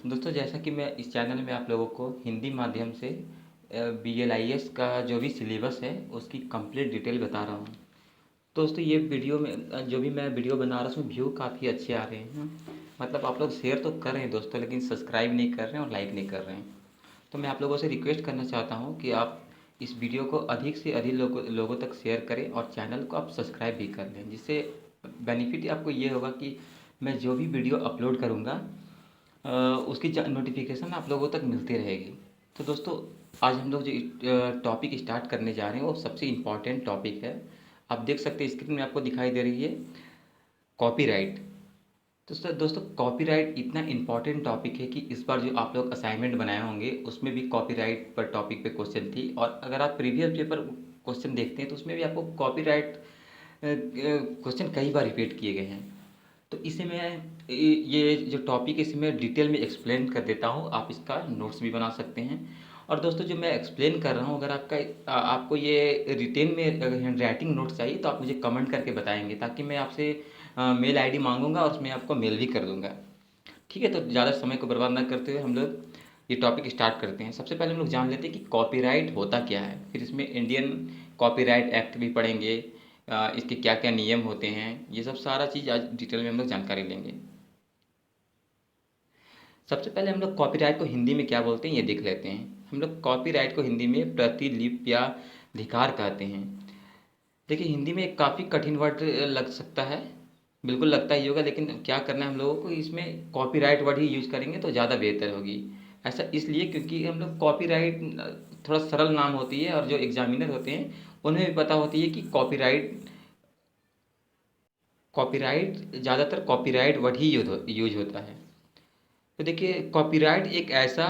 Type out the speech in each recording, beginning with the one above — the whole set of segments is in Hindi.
दोस्तों, जैसा कि मैं इस चैनल में आप लोगों को हिंदी माध्यम से BLIS का जो भी सिलेबस है उसकी कंप्लीट डिटेल बता रहा हूँ। दोस्तों, ये वीडियो में जो भी मैं वीडियो बना रहा हूँ उसमें व्यू काफ़ी अच्छे आ रहे हैं। मतलब आप लोग शेयर तो कर रहे हैं दोस्तों, लेकिन सब्सक्राइब नहीं कर रहे हैं और लाइक नहीं कर रहे हैं। तो मैं आप लोगों से रिक्वेस्ट करना चाहता हूँ कि आप इस वीडियो को अधिक से अधिक लोगों तक शेयर करें और चैनल को आप सब्सक्राइब भी कर लें, जिससे बेनिफिट आपको ये होगा कि मैं जो भी वीडियो अपलोड करूँगा उसकी नोटिफिकेशन आप लोगों तक मिलती रहेगी। तो दोस्तों, आज हम लोग जो टॉपिक स्टार्ट करने जा रहे हैं वो सबसे इम्पॉर्टेंट टॉपिक है। आप देख सकते हैं स्क्रीन में आपको दिखाई दे रही है कॉपीराइट। तो सर दोस्तों, कॉपीराइट इतना इम्पॉर्टेंट टॉपिक है कि इस बार जो आप लोग असाइनमेंट बनाए होंगे उसमें भी कॉपीराइट पर टॉपिक पे क्वेश्चन थी, और अगर आप प्रीवियस पेपर क्वेश्चन देखते हैं तो उसमें भी आपको कॉपीराइट क्वेश्चन कई बार रिपीट किए गए हैं। तो इसे मैं ये जो टॉपिक है इसे मैं डिटेल में एक्सप्लेन कर देता हूँ, आप इसका नोट्स भी बना सकते हैं। और दोस्तों, जो मैं एक्सप्लेन कर रहा हूँ, अगर आपको ये रिटेन में हैंड राइटिंग नोट्स चाहिए तो आप मुझे कमेंट करके बताएंगे, ताकि मैं आपसे मेल आईडी मांगूंगा और उसमें आपको मेल भी कर दूंगा। ठीक है, तो ज़्यादा समय को बर्बाद ना करते हुए हम लोग ये टॉपिक स्टार्ट करते हैं। सबसे पहले हम लोग जान लेते हैं कि कॉपीराइट होता क्या है, फिर इसमें इंडियन कॉपीराइट एक्ट भी पढ़ेंगे, इसके क्या क्या नियम होते हैं, ये सब सारा चीज़ आज डिटेल में हम लोग जानकारी लेंगे। सबसे पहले हम लोग कॉपीराइट को हिंदी में क्या बोलते हैं ये देख लेते हैं। हम लोग कॉपीराइट को हिंदी में प्रतिलिपि या अधिकार कहते हैं। देखिए, हिंदी में एक काफ़ी कठिन वर्ड लग सकता है, बिल्कुल लगता ही होगा, लेकिन क्या करना है हम लोगों को, इसमें कॉपीराइट वर्ड ही यूज़ करेंगे तो ज़्यादा बेहतर होगी। ऐसा इसलिए क्योंकि हम लोग कॉपीराइट थोड़ा सरल नाम होती है, और जो एग्जामिनर होते हैं उन्हें भी पता होती है कि कॉपीराइट कॉपीराइट ज़्यादातर कॉपीराइट वर्ड ही यूज होता है। तो देखिए, कॉपीराइट एक ऐसा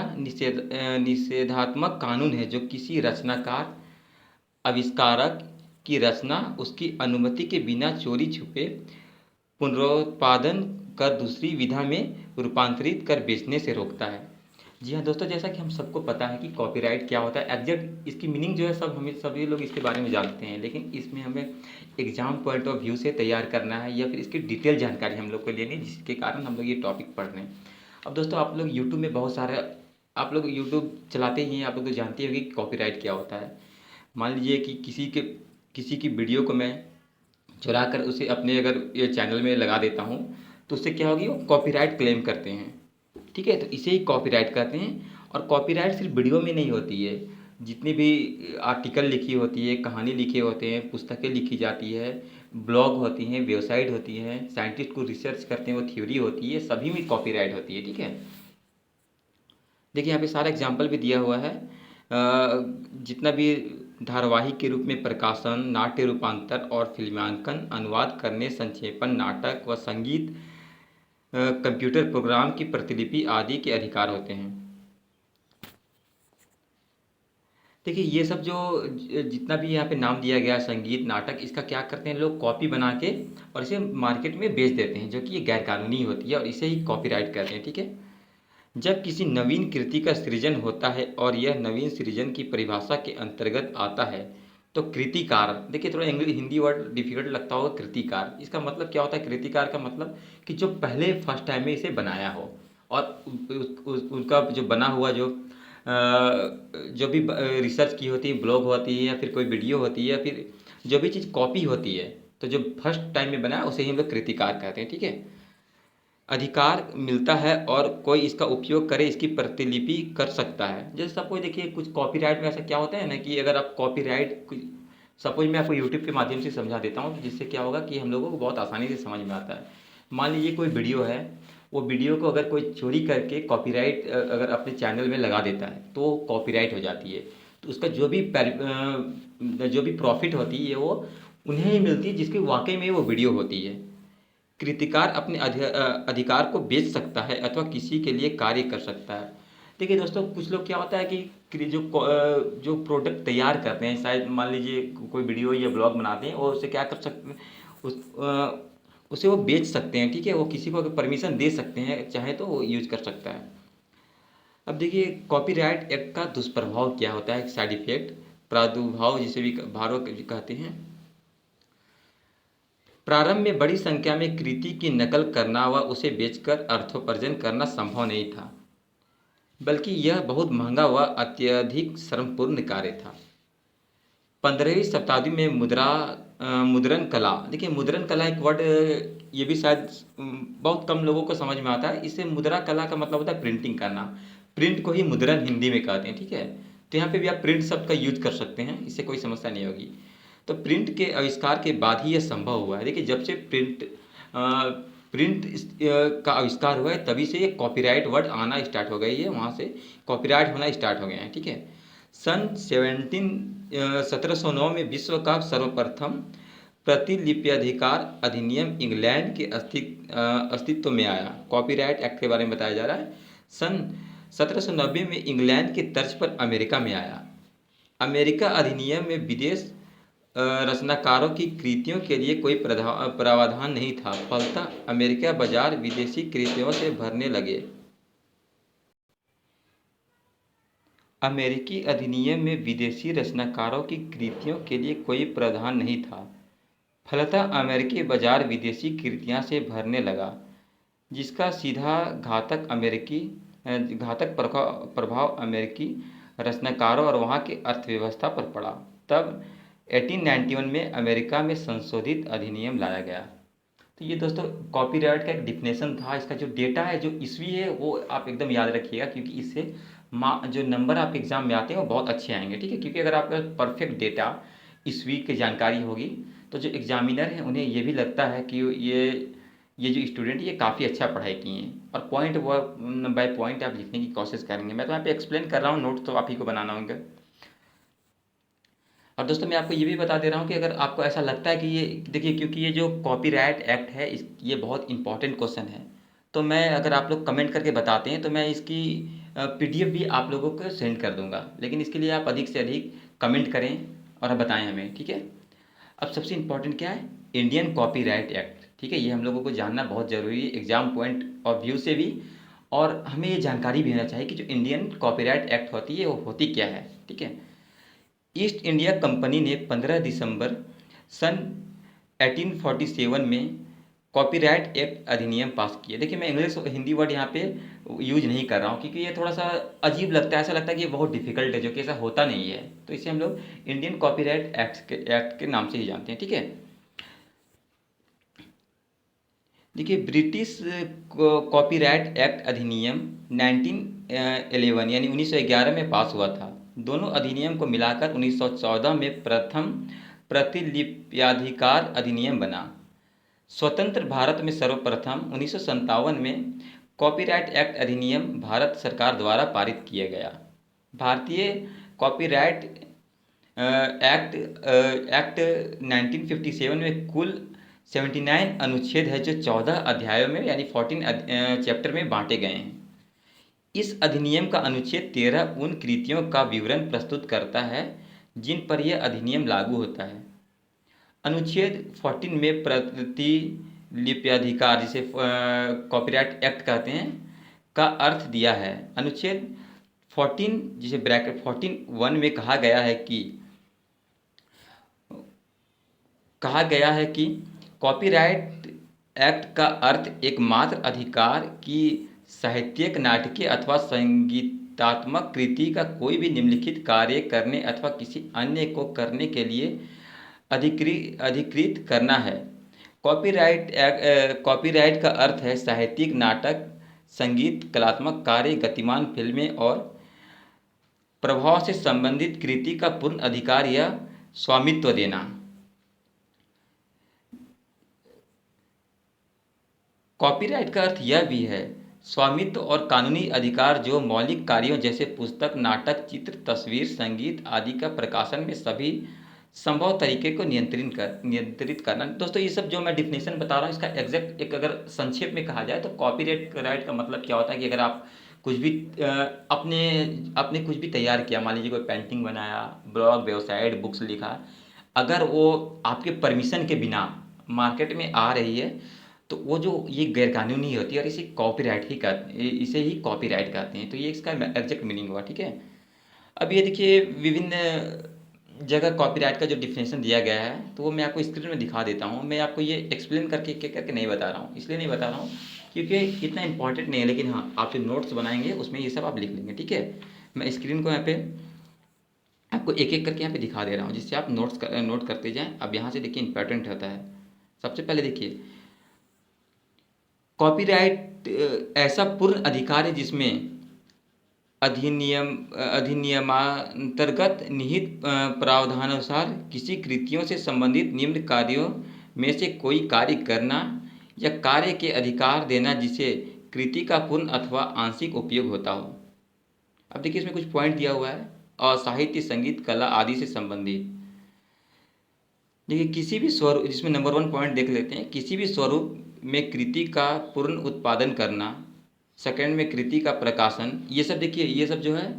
निषेधात्मक कानून है जो किसी रचनाकार, आविष्कारक की रचना उसकी अनुमति के बिना चोरी छुपे पुनरुत्पादन कर दूसरी विधा में रूपांतरित कर बेचने से रोकता है। जी हाँ दोस्तों, जैसा कि हम सबको पता है कि कॉपीराइट क्या होता है, एग्जैक्ट इसकी मीनिंग जो है सब हमें सभी लोग इसके बारे में जानते हैं, लेकिन इसमें हमें एग्जाम पॉइंट ऑफ व्यू से तैयार करना है या फिर इसकी डिटेल जानकारी हम लोग को लेनी है, जिसके कारण हम लोग ये टॉपिक पढ़ रहे हैं। अब दोस्तों, आप लोग यूट्यूब में बहुत सारे आप लोग यूट्यूब चलाते ही हैं, आप लोग तो जानते होंगे कि कॉपीराइट क्या होता है। मान लीजिए कि किसी की वीडियो को मैं चुरा कर उसे अपने अगर ये चैनल में लगा देता हूँ, तो उससे क्या होगी, वो कॉपीराइट क्लेम करते हैं। ठीक है, तो इसे ही कॉपीराइट कहते हैं। और कॉपीराइट सिर्फ वीडियो में नहीं होती है, जितनी भी आर्टिकल लिखी होती है, कहानी लिखे होते हैं, पुस्तकें लिखी जाती है, ब्लॉग होती हैं, वेबसाइट होती हैं, साइंटिस्ट को रिसर्च करते हैं वो थ्योरी होती है, सभी में कॉपीराइट होती है। ठीक है, देखिए यहाँ पे सारा एग्जाम्पल भी दिया हुआ है। जितना भी धारावाहिक के रूप में प्रकाशन, नाट्य रूपांतर और फिल्मांकन, अनुवाद करने, संक्षेपण, नाटक व संगीत, कंप्यूटर प्रोग्राम की प्रतिलिपि आदि के अधिकार होते हैं। देखिए, ये सब जो जितना भी यहाँ पे नाम दिया गया, संगीत, नाटक, इसका क्या करते हैं लोग, कॉपी बना के और इसे मार्केट में बेच देते हैं, जो कि ये गैर कानूनी होती है और इसे ही कॉपीराइट कहते हैं। ठीक है, जब किसी नवीन कृति का सृजन होता है और यह नवीन सृजन की परिभाषा के अंतर्गत आता है तो कृतिकार, देखिए थोड़ा इंग्लिश हिंदी वर्ड डिफिकल्ट लगता होगा, कृतिकार इसका मतलब क्या होता है। कृतिकार का मतलब कि जो पहले फर्स्ट टाइम में इसे बनाया हो, और उनका जो बना हुआ जो भी रिसर्च की होती है, ब्लॉग होती है या फिर कोई वीडियो होती है या फिर जो भी चीज़ कॉपी होती है, तो जो फर्स्ट टाइम में बनाया उसे ही हम लोग कृतिकार कहते हैं। ठीक है, अधिकार मिलता है और कोई इसका उपयोग करे, इसकी प्रतिलिपि कर सकता है। जैसे सपोज देखिए, कुछ कॉपीराइट में ऐसा क्या होता है ना कि अगर आप कॉपीराइट, सपोज मैं आपको यूट्यूब के माध्यम से समझा देता हूँ, तो जिससे क्या होगा कि हम लोगों को बहुत आसानी से समझ में आता है। मान लीजिए कोई वीडियो है, वो वीडियो को अगर कोई चोरी करके कॉपीराइट अगर अपने चैनल में लगा देता है तो वो कॉपीराइट हो जाती है। तो उसका जो भी प्रॉफिट होती है वो उन्हें ही मिलती है जिसकी वाकई में वो वीडियो होती है। कृतिकार अपने अधिकार को बेच सकता है अथवा किसी के लिए कार्य कर सकता है। देखिए दोस्तों, कुछ लोग क्या होता है कि जो प्रोडक्ट तैयार करते हैं, शायद मान लीजिए कोई वीडियो या ब्लॉग बनाते हैं और उसे क्या कर सकते हैं, उसे वो बेच सकते हैं। ठीक है, वो किसी को अगर परमिशन दे सकते हैं चाहे तो वो यूज कर सकता है। अब देखिए, कॉपीराइट एक्ट का दुष्प्रभाव क्या होता है, साइड इफेक्ट, प्रादुर्भाव जिसे भी भारो कहते हैं। प्रारंभ में बड़ी संख्या में कृति की नकल करना व उसे बेचकर अर्थोपार्जन करना संभव नहीं था। बल्कि यह बहुत महंगा व अत्यधिक श्रमपूर्ण कार्य था। 15वीं शताब्दी में मुद्रण कला, देखिए मुद्रण कला एक वर्ड ये भी शायद बहुत कम लोगों को समझ में आता है। इसे मुद्रा कला का मतलब होता है प्रिंटिंग करना। प्रिंट को ही मुद्रण हिंदी में कहते हैं, ठीक है। तो यहाँ पे भी आप प्रिंट शब्द का यूज कर सकते हैं, इससे कोई समस्या नहीं होगी। तो प्रिंट के आविष्कार के बाद ही यह संभव हुआ है। देखिए जब से प्रिंट का आविष्कार हुआ है तभी से ये कॉपीराइट वर्ड आना स्टार्ट हो गई है, वहाँ से कॉपीराइट होना स्टार्ट हो गए हैं, ठीक है। सन 1709 में विश्व का सर्वप्रथम प्रतिलिप्यधिकार अधिनियम इंग्लैंड के अस्तित्व में आया। कॉपीराइट एक्ट के बारे में बताया जा रहा है। सन 1790 में इंग्लैंड के तर्ज पर अमेरिका में आया। अमेरिका अधिनियम में विदेश रचनाकारों की कृतियों के लिए कोई प्रावधान नहीं था, फलतः अमेरिका बाजार विदेशी कृतियों से भरने लगे। अमेरिकी अधिनियम में विदेशी रचनाकारों की कृतियों के लिए कोई प्रावधान नहीं था, फलतः अमेरिकी बाजार विदेशी कृतियां से भरने लगा, जिसका सीधा घातक प्रभाव अमेरिकी रचनाकारों और वहां की अर्थव्यवस्था पर पड़ा। तब 1891 में अमेरिका में संशोधित अधिनियम लाया गया। तो ये दोस्तों कॉपीराइट का एक डिफिनेशन था। इसका जो डेटा है, जो ईस्वी है, वो आप एकदम याद रखिएगा, क्योंकि इससे जो नंबर आप एग्ज़ाम में आते हैं वो बहुत अच्छे आएंगे, ठीक है। क्योंकि अगर आपका परफेक्ट डेटा ईस्वी की जानकारी होगी तो जो एग्जामिनर हैं उन्हें ये भी लगता है कि ये जो स्टूडेंट ये काफ़ी अच्छा पढ़ाई किए हैं, और पॉइंट बाय पॉइंट आप लिखने की कोशिश करेंगे। मैं तो यहाँ पे एक्सप्लेन कर रहा हूँ, नोट तो आप ही को बनाना होगा। और दोस्तों मैं आपको ये भी बता दे रहा हूँ कि अगर आपको ऐसा लगता है कि ये देखिए, क्योंकि ये जो कॉपीराइट एक्ट है ये बहुत इंपॉर्टेंट क्वेश्चन है, तो मैं अगर आप लोग कमेंट करके बताते हैं तो मैं इसकी पीडीएफ भी आप लोगों को सेंड कर दूंगा। लेकिन इसके लिए आप अधिक से अधिक कमेंट करें और बताएं हमें, ठीक है। अब सबसे इम्पोर्टेंट क्या है, इंडियन कॉपीराइट एक्ट, ठीक है। ये हम लोगों को जानना बहुत ज़रूरी है एग्जाम पॉइंट ऑफ व्यू से भी, और हमें ये जानकारी भी होना चाहिए कि जो इंडियन कॉपीराइट एक्ट होती है वो होती क्या है, ठीक है। ईस्ट इंडिया कंपनी ने 15 दिसंबर सन 1847 में कॉपीराइट एक्ट अधिनियम पास किया। देखिए मैं इंग्लिश और हिंदी वर्ड यहाँ पे यूज नहीं कर रहा हूँ, क्योंकि ये थोड़ा सा अजीब लगता है, ऐसा लगता है कि ये बहुत डिफिकल्ट है, जो कि ऐसा होता नहीं है। तो इसे हम लोग इंडियन कॉपीराइट एक्ट के नाम से ही जानते हैं, ठीक है। देखिए ब्रिटिश कॉपीराइट एक्ट अधिनियम 1911 यानी 1911 में पास हुआ था। दोनों अधिनियम को मिलाकर 1914 में प्रथम प्रतिलिप्याधिकार अधिनियम बना। स्वतंत्र भारत में सर्वप्रथम 1957 में कॉपीराइट एक्ट अधिनियम भारत सरकार द्वारा पारित किया गया। भारतीय कॉपीराइट एक्ट 1957 में कुल 79 अनुच्छेद है, जो 14 अध्यायों में यानी 14 चैप्टर में बांटे गए हैं। इस अधिनियम का अनुच्छेद 13 उन कृतियों का विवरण प्रस्तुत करता है जिन पर यह अधिनियम लागू होता है। अनुच्छेद 14 में प्रतिलिप्याधिकार, जिसे कॉपीराइट एक्ट कहते हैं, का अर्थ दिया है। अनुच्छेद 14 जिसे ब्रैकेट 14(1) में कहा गया है कि कॉपीराइट एक्ट का अर्थ एकमात्र अधिकार की साहित्यिक, नाटकीय अथवा संगीतात्मक कृति का कोई भी निम्नलिखित कार्य करने अथवा किसी अन्य को करने के लिए अधिकृत करना है। कॉपीराइट का अर्थ है साहित्यिक, नाटक, संगीत, कलात्मक कार्य, गतिमान फिल्में और प्रभाव से संबंधित कृति का पूर्ण अधिकार या स्वामित्व देना। कॉपीराइट का अर्थ यह भी है स्वामित्व और कानूनी अधिकार जो मौलिक कार्यों जैसे पुस्तक, नाटक, चित्र, तस्वीर, संगीत आदि का प्रकाशन में सभी संभव तरीके को नियंत्रित करना। दोस्तों ये सब जो मैं डिफिनेशन बता रहा हूँ, इसका एग्जैक्ट एक अगर संक्षेप में कहा जाए तो कॉपीराइट राइट का मतलब क्या होता है कि अगर आप कुछ भी अपने अपने कुछ भी तैयार किया, मान लीजिए कोई पेंटिंग बनाया, ब्लॉग, वेबसाइट, बुक्स लिखा, अगर वो आपके परमिशन के बिना मार्केट में आ रही है तो वो जो ये गैरकानूनी होती है, और इसे ही कॉपीराइट कहते हैं। तो ये इसका एग्जैक्ट मीनिंग हुआ, ठीक है। अब ये देखिए विभिन्न जगह कॉपीराइट का जो डिफिनेशन दिया गया है, तो वो मैं आपको स्क्रीन में दिखा देता हूँ। मैं आपको ये एक्सप्लेन करके नहीं बता रहा हूँ, इसलिए नहीं बता रहा हूँ क्योंकि इतना इंपॉर्टेंट नहीं है, लेकिन हाँ आप जो नोट्स बनाएंगे उसमें ये सब आप लिख लेंगे, ठीक है। मैं स्क्रीन को यहाँ पे आपको एक एक करके यहाँ पे दिखा दे रहा हूँ, जिससे आप नोट करते जाएं। अब यहाँ से देखिए इंपॉर्टेंट होता है। सबसे पहले देखिए, कॉपीराइट ऐसा पूर्ण अधिकार है जिसमें अधिनियमांतर्गत निहित प्रावधानानुसार किसी कृतियों से संबंधित निम्न कार्यों में से कोई कार्य करना या कार्य के अधिकार देना जिसे कृति का पूर्ण अथवा आंशिक उपयोग होता हो। अब देखिए इसमें कुछ पॉइंट दिया हुआ है, और साहित्य, संगीत, कला आदि से संबंधित। देखिए किसी भी स्वरूप, जिसमें नंबर 1 पॉइंट देख लेते हैं, किसी भी स्वरूप में कृति का पूर्ण उत्पादन करना। सेकंड में कृति का प्रकाशन। ये सब देखिए, ये सब जो है,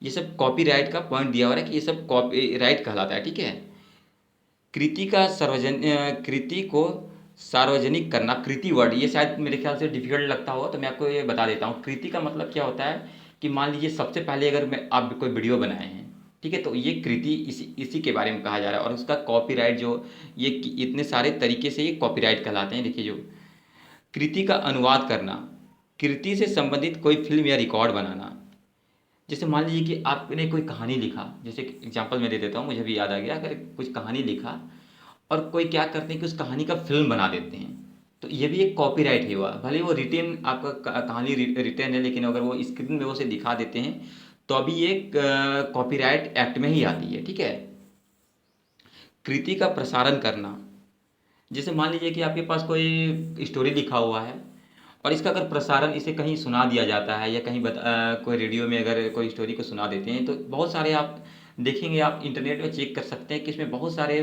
ये सब कॉपीराइट का पॉइंट दिया हुआ है कि ये सब कॉपीराइट कहलाता है, ठीक है। कृति को सार्वजनिक करना। कृति वर्ड ये शायद मेरे ख्याल से डिफिकल्ट लगता होगा, तो मैं आपको ये बता देता हूँ। कृति का मतलब क्या होता है कि मान लीजिए सबसे पहले अगर आप कोई वीडियो बनाए हैं, ठीक है, तो ये कृति इसी के बारे में कहा जा रहा है। और उसका कॉपीराइट जो ये इतने सारे तरीके से ये कॉपीराइट कहलाते हैं। देखिए, जो कृति का अनुवाद करना, कृति से संबंधित कोई फिल्म या रिकॉर्ड बनाना। जैसे मान लीजिए कि आपने कोई कहानी लिखा, जैसे एग्जांपल मैं दे देता हूँ, मुझे भी याद आ गया। अगर कुछ कहानी लिखा और कोई क्या करते हैं कि उस कहानी का फिल्म बना देते हैं, तो ये भी एक कॉपीराइट ही हुआ। भले वो रिटेन आपका कहानी रिटेन है, लेकिन अगर वो स्क्रीन में उसे दिखा देते हैं तो अभी ये कॉपीराइट एक्ट में ही आती है, ठीक है। कृति का प्रसारण करना। जैसे मान लीजिए कि आपके पास कोई स्टोरी लिखा हुआ है और इसका अगर प्रसारण, इसे कहीं सुना दिया जाता है या कहीं कोई रेडियो में अगर कोई स्टोरी को सुना देते हैं, तो बहुत सारे आप देखेंगे, आप इंटरनेट में चेक कर सकते हैं कि इसमें बहुत सारे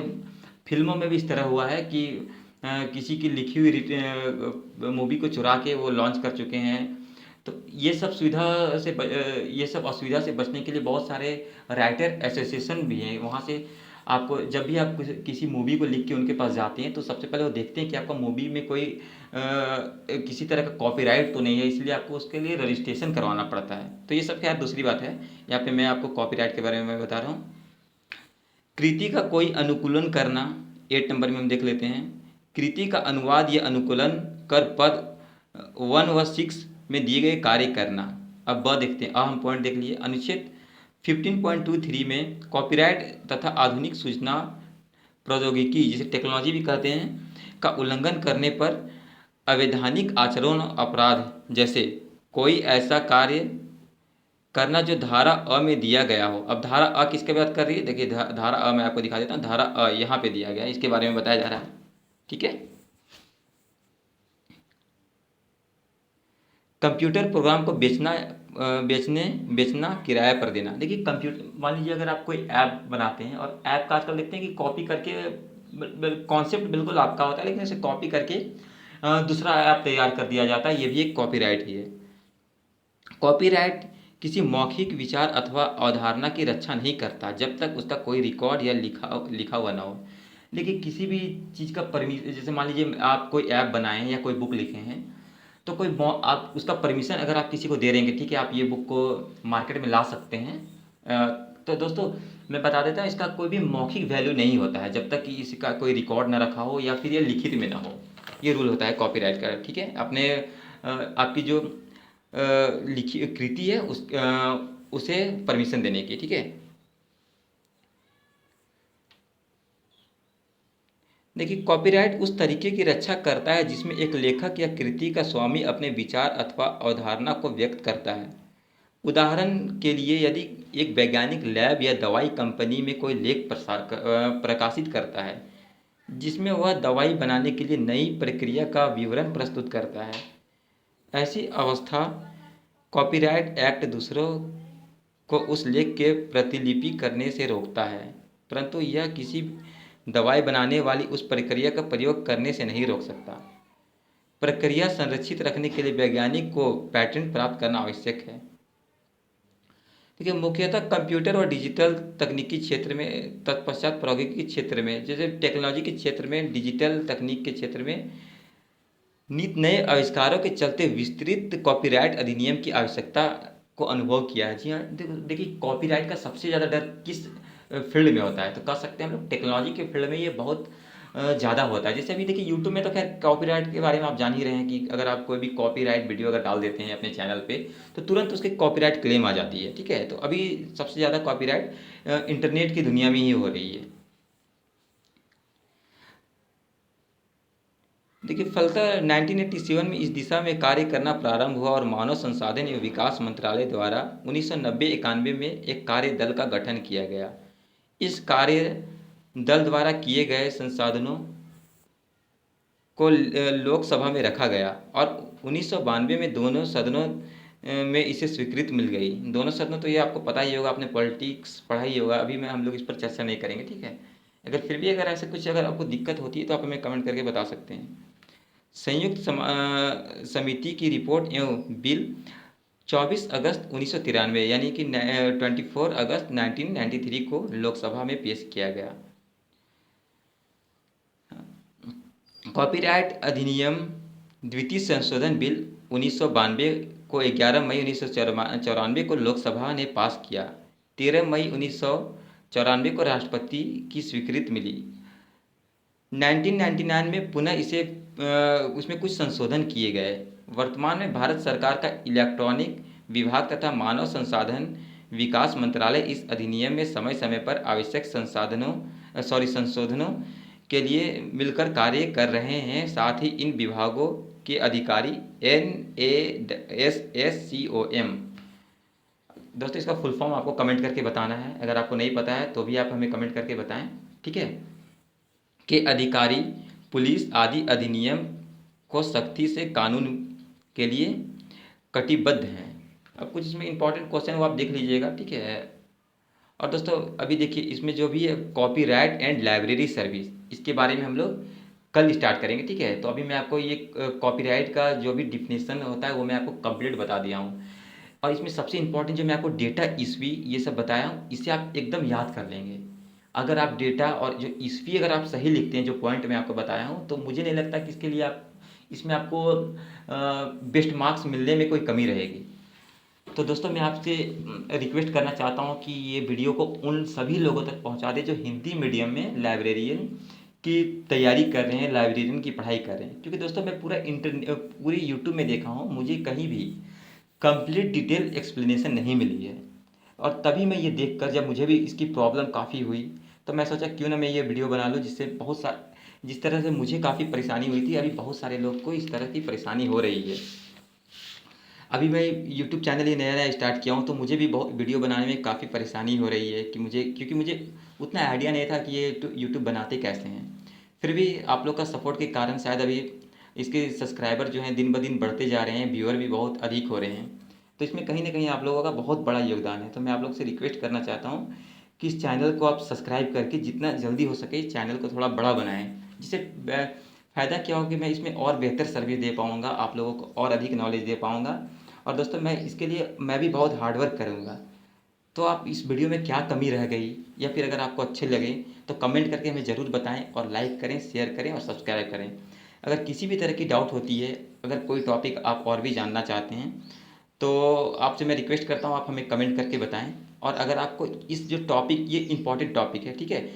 फिल्मों में भी इस तरह हुआ है कि किसी की लिखी हुई मूवी को चुरा के वो लॉन्च कर चुके हैं। तो ये सब ये सब असुविधा से बचने के लिए बहुत सारे राइटर एसोसिएशन भी हैं। वहाँ से आपको, जब भी आप किसी मूवी को लिख के उनके पास जाते हैं, तो सबसे पहले वो देखते हैं कि आपका मूवी में कोई किसी तरह का कॉपीराइट तो नहीं है, इसलिए आपको उसके लिए रजिस्ट्रेशन करवाना पड़ता है। तो ये सब खैर दूसरी बात है। यहाँ पे मैं आपको कॉपीराइट के बारे में बता रहा हूँ। कृति का कोई अनुकूलन करना, 8 नंबर में हम देख लेते हैं। कृति का अनुवाद या अनुकूलन कर पद 1 व 6 में दिए गए कार्य करना। अब देखते हैं, अहम पॉइंट देख लिए। अनुच्छेद 15.23 में कॉपीराइट तथा आधुनिक सूचना प्रौद्योगिकी, जिसे टेक्नोलॉजी भी कहते हैं, का उल्लंघन करने पर अवैधानिक आचरण अपराध, जैसे कोई ऐसा कार्य करना जो धारा अ में दिया गया हो। अब धारा अ किसके बात कर रही है? देखिए धारा अ मैं आपको दिखा देता हूँ। धारा अ यहाँ पे दिया गया है, इसके बारे में बताया जा रहा है, ठीक है। कंप्यूटर प्रोग्राम को बेचना, किराए पर देना। देखिए कंप्यूटर, मान लीजिए अगर आप कोई ऐप बनाते हैं, और ऐप का आजकल देखते हैं कि कॉपी करके, कॉन्सेप्ट बिल्कुल आपका होता है लेकिन इसे कॉपी करके दूसरा ऐप तैयार कर दिया जाता है, ये भी एक कॉपीराइट ही है। कॉपीराइट किसी मौखिक विचार अथवा अवधारणा की रक्षा नहीं करता जब तक उसका कोई रिकॉर्ड या लिखा हुआ ना हो। देखिए किसी भी चीज़ का परमिशन, जैसे मान लीजिए आप कोई ऐप बनाए हैं या कोई बुक लिखे हैं, तो आप उसका परमिशन अगर आप किसी को दे देंगे, ठीक है, आप ये बुक को मार्केट में ला सकते हैं, तो दोस्तों मैं बता देता हूँ, इसका कोई भी मौखिक वैल्यू नहीं होता है जब तक कि इसका कोई रिकॉर्ड ना रखा हो या फिर ये लिखित में ना हो। ये रूल होता है कॉपीराइट का, ठीक है। अपने आपकी जो लिखी कृति है उसे परमिशन देने की, ठीक है। देखिए कॉपीराइट उस तरीके की रक्षा करता है जिसमें एक लेखक या कृति का स्वामी अपने विचार अथवा अवधारणा को व्यक्त करता है। उदाहरण के लिए, यदि एक वैज्ञानिक लैब या दवाई कंपनी में कोई लेख प्रकाशित करता है जिसमें वह दवाई बनाने के लिए नई प्रक्रिया का विवरण प्रस्तुत करता है, ऐसी अवस्था कॉपीराइट एक्ट दूसरों को उस लेख के प्रतिलिपि करने से रोकता है, परंतु यह किसी दवाई बनाने वाली उस प्रक्रिया का प्रयोग करने से नहीं रोक सकता। प्रक्रिया संरक्षित रखने के लिए वैज्ञानिक को पेटेंट प्राप्त करना आवश्यक है। देखिए मुख्यतः कंप्यूटर और डिजिटल तकनीकी क्षेत्र में, तत्पश्चात प्रौद्योगिकी क्षेत्र में, जैसे टेक्नोलॉजी के क्षेत्र में, डिजिटल तकनीक के क्षेत्र में नित नए आविष्कारों के चलते विस्तृत कॉपीराइट अधिनियम की आवश्यकता को अनुभव किया है। जी हाँ, देखिए कॉपीराइट का सबसे ज़्यादा डर किस फील्ड में होता है, तो कह सकते हैं हम लोग टेक्नोलॉजी के फील्ड में ये बहुत ज़्यादा होता है। जैसे अभी देखिए यूट्यूब में तो खैर कॉपीराइट के बारे में आप जान ही रहे हैं कि अगर आप कोई भी कॉपीराइट वीडियो अगर डाल देते हैं अपने चैनल पे तो तुरंत उसके कॉपीराइट क्लेम आ जाती है, ठीक है। तो अभी सबसे ज़्यादा कॉपीराइट इंटरनेट की दुनिया में ही हो रही है। देखिए फलतः 1987 में इस दिशा में कार्य करना प्रारंभ हुआ और मानव संसाधन एवं विकास मंत्रालय द्वारा 1990-91 में एक कार्य दल का गठन किया गया। इस कार्य दल द्वारा किए गए संसाधनों को लोकसभा में रखा गया और 1992 में दोनों सदनों में इसे स्वीकृति मिल गई। दोनों सदनों तो ये आपको पता ही होगा, आपने पॉलिटिक्स पढ़ा ही होगा, अभी मैं हम लोग इस पर चर्चा नहीं करेंगे, ठीक है। अगर फिर भी अगर ऐसा कुछ अगर आपको दिक्कत होती है तो आप हमें कमेंट करके बता सकते हैं। संयुक्त समिति की रिपोर्ट एवं बिल 24 अगस्त 1993 यानी कि 24 अगस्त 1993 को लोकसभा में पेश किया गया। कॉपीराइट अधिनियम द्वितीय संशोधन बिल 1992 को 11 मई 1994 को लोकसभा ने पास किया। 13 मई 1994 को राष्ट्रपति की स्वीकृति मिली। 1999 में पुनः इसे उसमें कुछ संशोधन किए गए। वर्तमान में भारत सरकार का इलेक्ट्रॉनिक विभाग तथा मानव संसाधन विकास मंत्रालय इस अधिनियम में समय समय पर आवश्यक संशोधनों के लिए मिलकर कार्य कर रहे हैं। साथ ही इन विभागों के अधिकारी NASSCOM, दोस्तों इसका फुल फॉर्म आपको कमेंट करके बताना है, अगर आपको नहीं पता है तो भी आप हमें कमेंट करके बताएं, ठीक है, के अधिकारी पुलिस आदि अधिनियम को सख्ती से कानून के लिए कटिबद्ध हैं। अब कुछ इसमें इंपॉर्टेंट क्वेश्चन वो आप देख लीजिएगा, ठीक है। और दोस्तों अभी देखिए इसमें जो भी है कॉपीराइट एंड लाइब्रेरी सर्विस, इसके बारे में हम लोग कल स्टार्ट करेंगे, ठीक है। तो अभी मैं आपको ये कॉपीराइट का जो भी डिफिनेशन होता है वो मैं आपको कंप्लीट बता दिया हूँ। और इसमें सबसे इंपॉर्टेंट जो मैं आपको डेटा ईस्वी ये सब बताया हूँ, इसे आप एकदम याद कर लेंगे। अगर आप डेटा और जो ईस्वी अगर आप सही लिखते हैं, जो पॉइंट मैं आपको बताया हूँ, तो मुझे नहीं लगता कि इसके लिए आप इसमें आपको बेस्ट मार्क्स मिलने में कोई कमी रहेगी। तो दोस्तों मैं आपसे रिक्वेस्ट करना चाहता हूँ कि ये वीडियो को उन सभी लोगों तक पहुँचा दें जो हिंदी मीडियम में लाइब्रेरियन की तैयारी कर रहे हैं, लाइब्रेरियन की पढ़ाई कर रहे हैं। क्योंकि दोस्तों मैं पूरी यूट्यूब में देखा हूँ, मुझे कहीं भी कंप्लीट डिटेल एक्सप्लेनेशन नहीं मिली है। और तभी मैं ये देखकर जब मुझे भी इसकी प्रॉब्लम काफ़ी हुई तो मैं सोचा क्यों ना मैं ये वीडियो बना लूँ, जिस तरह से मुझे काफ़ी परेशानी हुई थी, अभी बहुत सारे लोग को इस तरह की परेशानी हो रही है। अभी मैं यूट्यूब चैनल ये नया नया स्टार्ट किया हूँ तो मुझे भी बहुत वीडियो बनाने में काफ़ी परेशानी हो रही है कि क्योंकि मुझे उतना आइडिया नहीं था कि ये यूट्यूब बनाते कैसे हैं। फिर भी आप लोग का सपोर्ट के कारण शायद अभी इसके सब्सक्राइबर जो हैं दिन ब दिन बढ़ते जा रहे हैं, व्यूअर भी बहुत अधिक हो रहे हैं। तो इसमें कहीं ना कहीं आप लोगों का बहुत बड़ा योगदान है। तो मैं आप लोग से रिक्वेस्ट करना चाहता हूँ कि इस चैनल को आप सब्सक्राइब करके जितना जल्दी हो सके इस चैनल को थोड़ा बड़ा बनाएं, जिससे फ़ायदा क्या हो कि मैं इसमें और बेहतर सर्विस दे पाऊँगा, आप लोगों को और अधिक नॉलेज दे पाऊँगा। और दोस्तों मैं इसके लिए मैं भी बहुत हार्ड वर्क करूँगा। तो आप इस वीडियो में क्या कमी रह गई या फिर अगर आपको अच्छे लगे तो कमेंट करके हमें ज़रूर बताएं और लाइक करें, शेयर करें और सब्सक्राइब करें। अगर किसी भी तरह की डाउट होती है, अगर कोई टॉपिक आप और भी जानना चाहते हैं तो आपसे मैं रिक्वेस्ट करता हूँ आप हमें कमेंट करके बताएं। और अगर आपको इस जो टॉपिक, ये इंपॉर्टेंट टॉपिक है, ठीक है,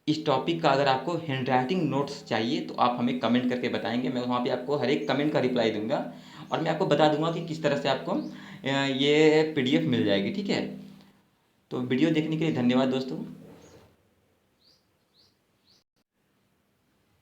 इस टॉपिक का अगर आपको हैंड राइटिंग नोट्स चाहिए तो आप हमें कमेंट करके बताएंगे। मैं वहाँ पे आपको हर एक कमेंट का रिप्लाई दूंगा और मैं आपको बता दूंगा कि किस तरह से आपको ये PDF मिल जाएगी, ठीक है। तो वीडियो देखने के लिए धन्यवाद दोस्तों।